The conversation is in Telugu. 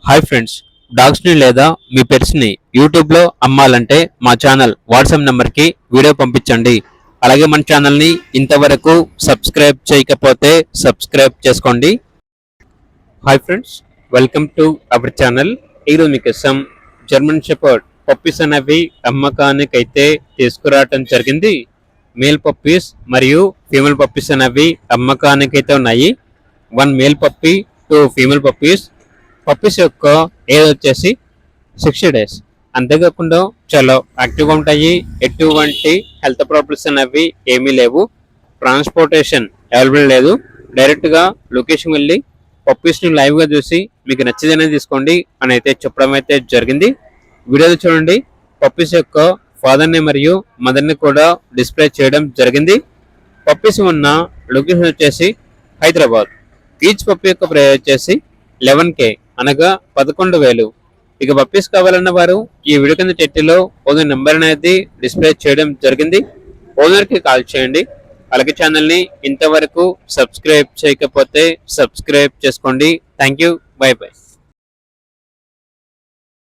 హాయ్ ఫ్రెండ్స్, డాగ్స్ని లేదా మీ పెట్స్ని యూట్యూబ్లో అమ్మాలంటే మా ఛానల్ వాట్సాప్ నెంబర్కి వీడియో పంపించండి. అలాగే మన ఛానల్ని ఇంతవరకు సబ్స్క్రైబ్ చేయకపోతే సబ్స్క్రైబ్ చేసుకోండి. Hi friends, welcome to our channel. ఈరోజు మీకోసం జర్మన్ షెపర్డ్ పప్పీస్ అనేవి అమ్మకానికైతే తీసుకురావటం జరిగింది. మేల్ పప్పీస్ మరియు ఫీమేల్ పప్పీస్ అనేవి అమ్మకానికైతే ఉన్నాయి. 1 male puppy 2 female puppies. Puppies యొక్క ఏజ్ వచ్చేసి 60 డేస్. అంతేకాకుండా చాలా యాక్టివ్గా ఉంటాయి. ఎటువంటి హెల్త్ ప్రాబ్లమ్స్ అనేవి ఏమీ లేవు. ట్రాన్స్పోర్టేషన్ అవైలబుల్ లేదు. డైరెక్ట్గా లొకేషన్ వెళ్ళి పప్పీస్ని లైవ్గా చూసి మీకు నచ్చిందనే తీసుకోండి అని అయితే చెప్పడం అయితే జరిగింది. వీడియోలో చూడండి, పప్పీస్ యొక్క ఫాదర్ని మరియు మదర్ని కూడా డిస్ప్లే చేయడం జరిగింది. పప్పీస్ ఉన్న లొకేషన్ వచ్చేసి హైదరాబాద్. ఈచ్ పప్పీ యొక్క ప్రైస్ వచ్చేసి 11K అనగా 11,000. ఇక పప్పీస్ కావాలన్న వారు ఈ వీడియో కింద టైటిల్లో ఓనర్ నెంబర్ అనేది డిస్ప్లే చేయడం జరిగింది. ఓనర్కి కాల్ చేయండి. అలాగే ఛానల్ని ఇంతవరకు సబ్స్క్రైబ్ చేయకపోతే సబ్స్క్రైబ్ చేసుకోండి. Thank you, by by.